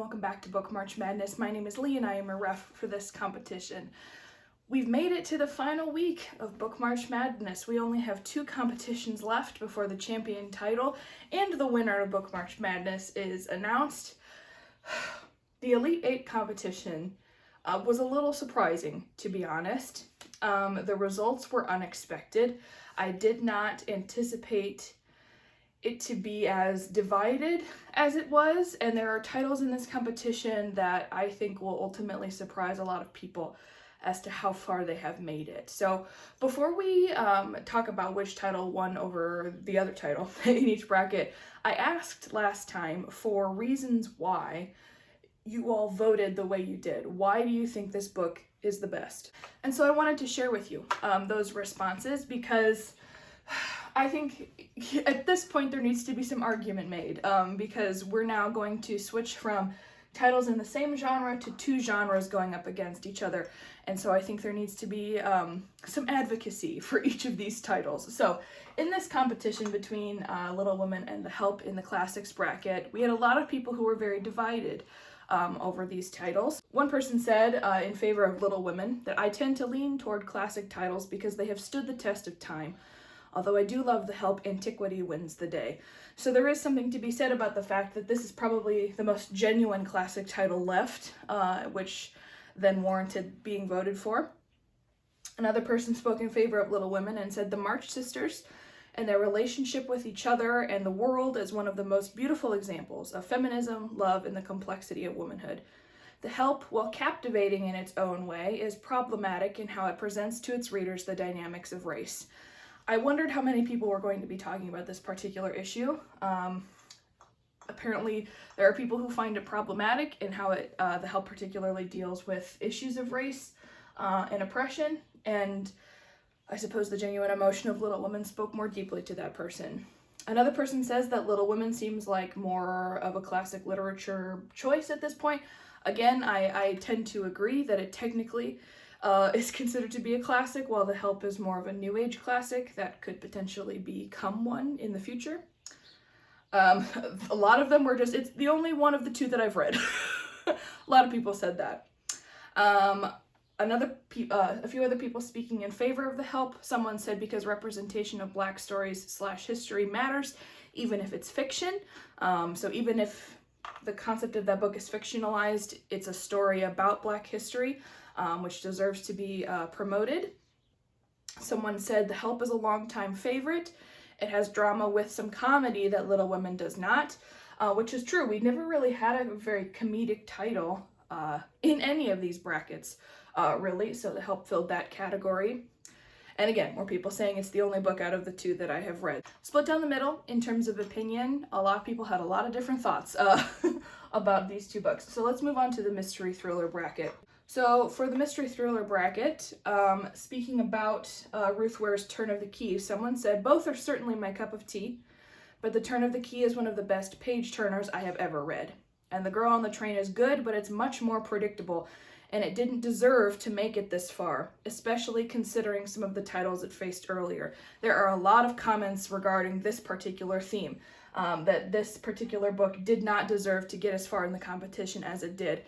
welcome back to Book March Madness. My name is Lee and I am a ref for this competition. We've made it to the final week of Book March Madness. We only have 2 competitions left before the champion title and the winner of Book March Madness is announced. The Elite 8 competition was a little surprising, to be honest. The results were unexpected. I did not anticipate it to be as divided as it was, and there are titles in this competition that I think will ultimately surprise a lot of people as to how far they have made it. So before we talk about which title won over the other title in each bracket, I asked last time for reasons why you all voted the way you did. Why do you think this book is the best? And so I wanted to share with you those responses, because I think at this point there needs to be some argument made, because we're now going to switch from titles in the same genre to 2 genres going up against each other. And so I think there needs to be some advocacy for each of these titles. So in this competition between Little Women and The Help in the Classics bracket, we had a lot of people who were very divided over these titles. One person said in favor of Little Women that I tend to lean toward classic titles because they have stood the test of time. Although I do love The Help, antiquity wins the day. So there is something to be said about the fact that this is probably the most genuine classic title left, which then warranted being voted for. Another person spoke in favor of Little Women and said the March sisters and their relationship with each other and the world is one of the most beautiful examples of feminism, love, and the complexity of womanhood. The Help, while captivating in its own way, is problematic in how it presents to its readers the dynamics of race. I wondered how many people were going to be talking about this particular issue. Apparently, there are people who find it problematic in how The Help particularly deals with issues of race and oppression, and I suppose the genuine emotion of Little Women spoke more deeply to that person. Another person says that Little Women seems like more of a classic literature choice at this point. Again, I tend to agree that it technically is considered to be a classic, while The Help is more of a new age classic that could potentially become one in the future. A lot of them were just, it's the only one of the 2 that I've read. A lot of people said that. A few other people speaking in favor of The Help. Someone said because representation of Black stories / history matters, even if it's fiction. So even if the concept of that book is fictionalized, it's a story about Black history, which deserves to be promoted. Someone said The Help is a longtime favorite. It has drama with some comedy that Little Women does not, which is true. We never really had a very comedic title in any of these brackets, really, so The Help filled that category. And again, more people saying it's the only book out of the 2 that I have read. Split down the middle in terms of opinion. A lot of people had a lot of different thoughts about these 2 books. So let's move on to the mystery thriller bracket. So for the mystery thriller bracket, speaking about Ruth Ware's Turn of the Key, someone said, both are certainly my cup of tea, but the Turn of the Key is one of the best page turners I have ever read. And The Girl on the Train is good, but it's much more predictable, and it didn't deserve to make it this far, especially considering some of the titles it faced earlier. There are a lot of comments regarding this particular theme, that this particular book did not deserve to get as far in the competition as it did.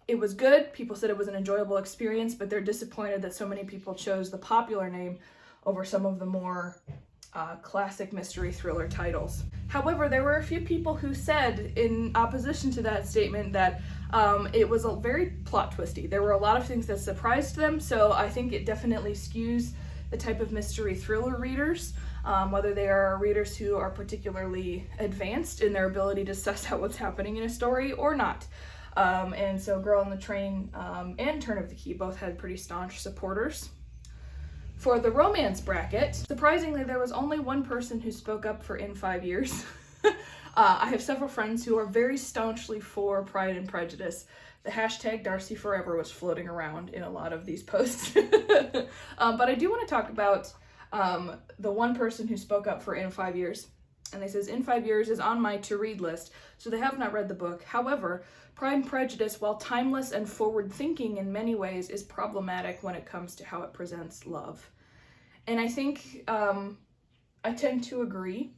It was good. People said it was an enjoyable experience, but they're disappointed that so many people chose the popular name over some of the more classic mystery thriller titles. However, there were a few people who said in opposition to that statement that it was a very plot twisty. There were a lot of things that surprised them, so I think it definitely skews the type of mystery thriller readers, whether they are readers who are particularly advanced in their ability to suss out what's happening in a story or not. And so Girl on the Train and Turn of the Key both had pretty staunch supporters. For the romance bracket, surprisingly, there was only one person who spoke up for In 5 Years. I have several friends who are very staunchly for Pride and Prejudice. The hashtag Darcy Forever was floating around in a lot of these posts. But I do want to talk about the one person who spoke up for In 5 Years. And they says, In 5 Years is on my to-read list, so they have not read the book. However, Pride and Prejudice, while timeless and forward-thinking in many ways, is problematic when it comes to how it presents love. And I think I tend to agree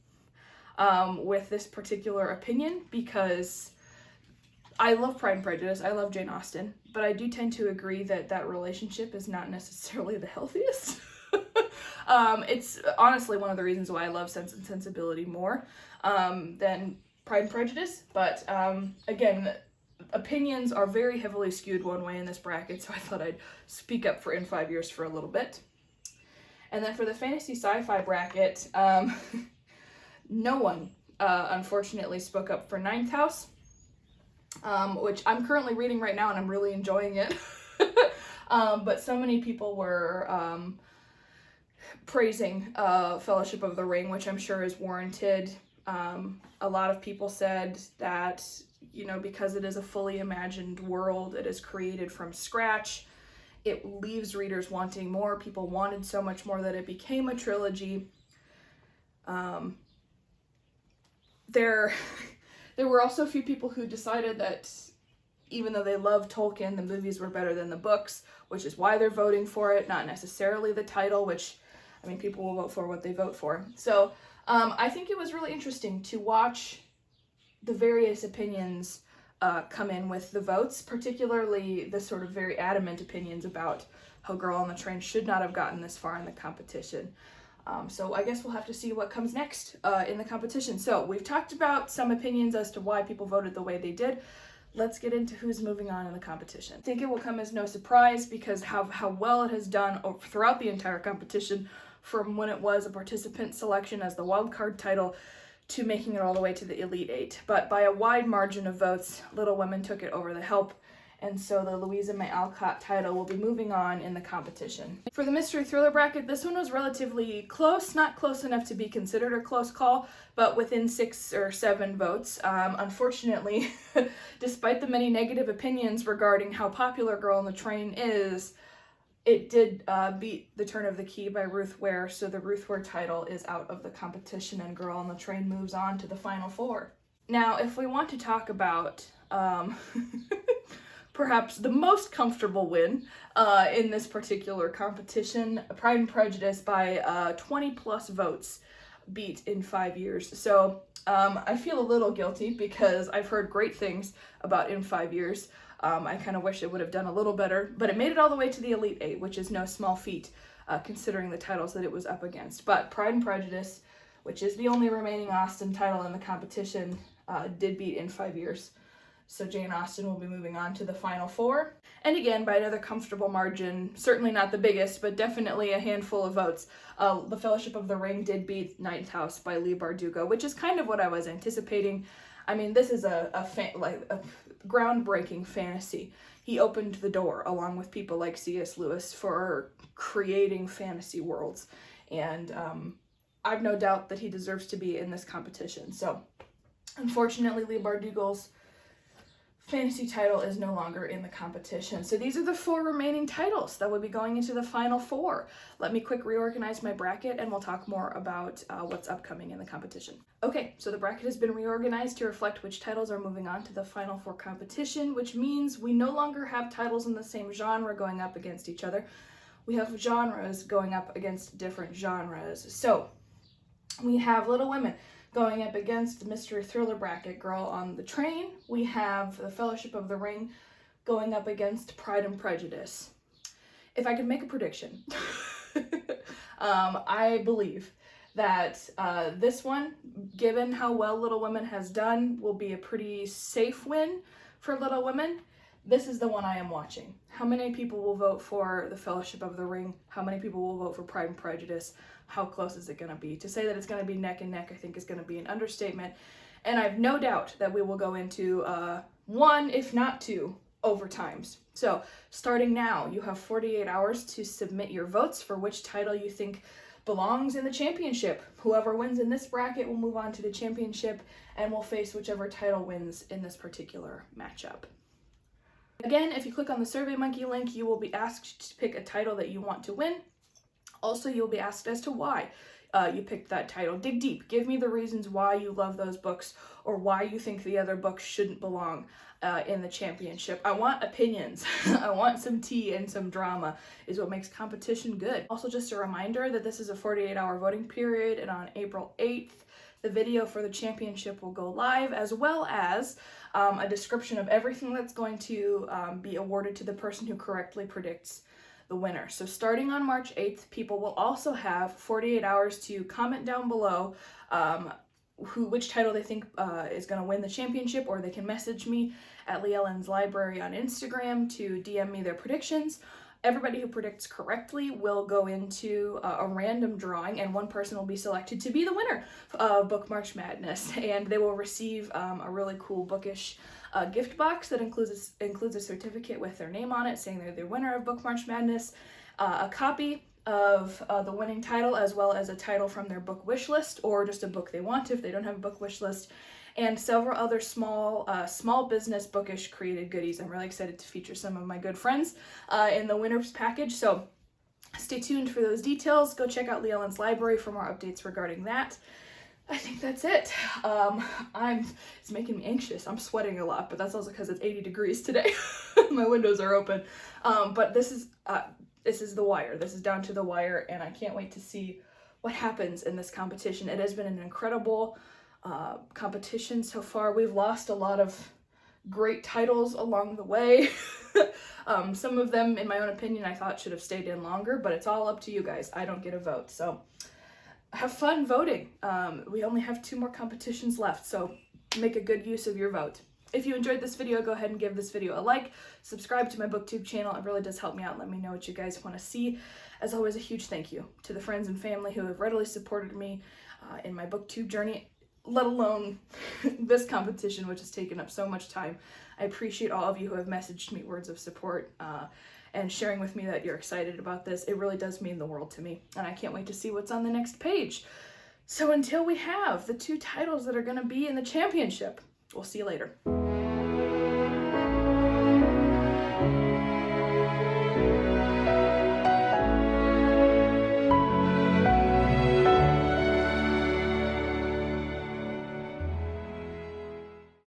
with this particular opinion, because I love Pride and Prejudice. I love Jane Austen, but I do tend to agree that that relationship is not necessarily the healthiest. It's honestly one of the reasons why I love Sense and Sensibility more than Pride and Prejudice. But again, opinions are very heavily skewed one way in this bracket, so I thought I'd speak up for In 5 Years for a little bit. And then for the fantasy sci-fi bracket, no one unfortunately spoke up for Ninth House, which I'm currently reading right now and I'm really enjoying it. But so many people were praising Fellowship of the Ring, which I'm sure is warranted. A lot of people said that, you know, because it is a fully imagined world, it is created from scratch, it leaves readers wanting more. People wanted so much more that it became a trilogy. There were also a few people who decided that even though they loved Tolkien, the movies were better than the books, which is why they're voting for it, not necessarily the title, which, I mean, people will vote for what they vote for. So I think it was really interesting to watch the various opinions come in with the votes, particularly the sort of very adamant opinions about how Girl on the Train should not have gotten this far in the competition. So I guess we'll have to see what comes next in the competition. So we've talked about some opinions as to why people voted the way they did. Let's get into who's moving on in the competition. I think it will come as no surprise because how well it has done throughout the entire competition, from when it was a participant selection as the wildcard title to making it all the way to the Elite Eight. But by a wide margin of votes, Little Women took it over The Help, and so the Louisa May Alcott title will be moving on in the competition. For the mystery thriller bracket, this one was relatively close, not close enough to be considered a close call, but within 6 or 7 votes. Unfortunately, despite the many negative opinions regarding how popular Girl on the Train is, it did beat The Turn of the Key by Ruth Ware, so the Ruth Ware title is out of the competition and Girl on the Train moves on to the final 4. Now, if we want to talk about perhaps the most comfortable win in this particular competition, Pride and Prejudice by 20 plus votes beat In 5 Years. So I feel a little guilty because I've heard great things about In 5 Years. I kind of wish it would have done a little better, but it made it all the way to the Elite Eight, which is no small feat considering the titles that it was up against. But Pride and Prejudice, which is the only remaining Austen title in the competition, did beat In 5 Years. So Jane Austen will be moving on to the final 4. And again, by another comfortable margin, certainly not the biggest, but definitely a handful of votes. The Fellowship of the Ring did beat Ninth House by Leigh Bardugo, which is kind of what I was anticipating. I mean, this is a groundbreaking fantasy. He opened the door, along with people like C.S. Lewis, for creating fantasy worlds. And I've no doubt that he deserves to be in this competition. So, unfortunately, Leigh Bardugo's fantasy title is no longer in the competition. So these are the 4 remaining titles that will be going into the final 4. Let me quick reorganize my bracket and we'll talk more about what's upcoming in the competition. Okay, so the bracket has been reorganized to reflect which titles are moving on to the final 4 competition, which means we no longer have titles in the same genre going up against each other. We have genres going up against different genres. So we have Little Women going up against the mystery thriller bracket, Girl on the Train. We have the Fellowship of the Ring going up against Pride and Prejudice. If I could make a prediction, I believe that this one, given how well Little Women has done, will be a pretty safe win for Little Women. This is the one I am watching. How many people will vote for the Fellowship of the Ring? How many people will vote for Pride and Prejudice? How close is it going to be? To say that it's going to be neck and neck, I think is going to be an understatement. And I have no doubt that we will go into 1, if not 2, overtimes. So starting now, you have 48 hours to submit your votes for which title you think belongs in the championship. Whoever wins in this bracket will move on to the championship and will face whichever title wins in this particular matchup. Again, if you click on the SurveyMonkey link, you will be asked to pick a title that you want to win. Also, you'll be asked as to why you picked that title. Dig deep. Give me the reasons why you love those books or why you think the other books shouldn't belong in the championship. I want opinions. I want some tea and some drama is what makes competition good. Also, just a reminder that this is a 48-hour voting period, and on April 8th, the video for the championship will go live, as well as a description of everything that's going to be awarded to the person who correctly predicts the winner. So starting on March 8th, people will also have 48 hours to comment down below which title they think is going to win the championship, or they can message me at Leighellon's Library on Instagram to DM me their predictions. Everybody who predicts correctly will go into a random drawing, and one person will be selected to be the winner of Book March Madness, and they will receive a really cool bookish gift box that includes a certificate with their name on it saying they're the winner of Book March Madness, a copy of the winning title, as well as a title from their book wish list, or just a book they want if they don't have a book wish list, and several other small business bookish created goodies. I'm really excited to feature some of my good friends in the winner's package, so stay tuned for those details. Go check out Leighellon's Library for more updates regarding that. I think that's it. It's making me anxious. I'm sweating a lot, but that's also because it's 80 degrees today. My windows are open. But this is the wire. This is down to the wire, and I can't wait to see what happens in this competition. It has been an incredible competition so far. We've lost a lot of great titles along the way. Some of them, in my own opinion, I thought should have stayed in longer, but it's all up to you guys. I don't get a vote, so have fun voting. We only have 2 more competitions left, so make a good use of your vote. If you enjoyed this video, go ahead and give this video a like. Subscribe to my booktube channel. It really does help me out. Let me know what you guys want to see. As always, a huge thank you to the friends and family who have readily supported me in my booktube journey, let alone this competition, which has taken up so much time. I appreciate all of you who have messaged me words of support and sharing with me that you're excited about this. It really does mean the world to me, and I can't wait to see what's on the next page. So until we have the 2 titles that are going to be in the championship, we'll see you later.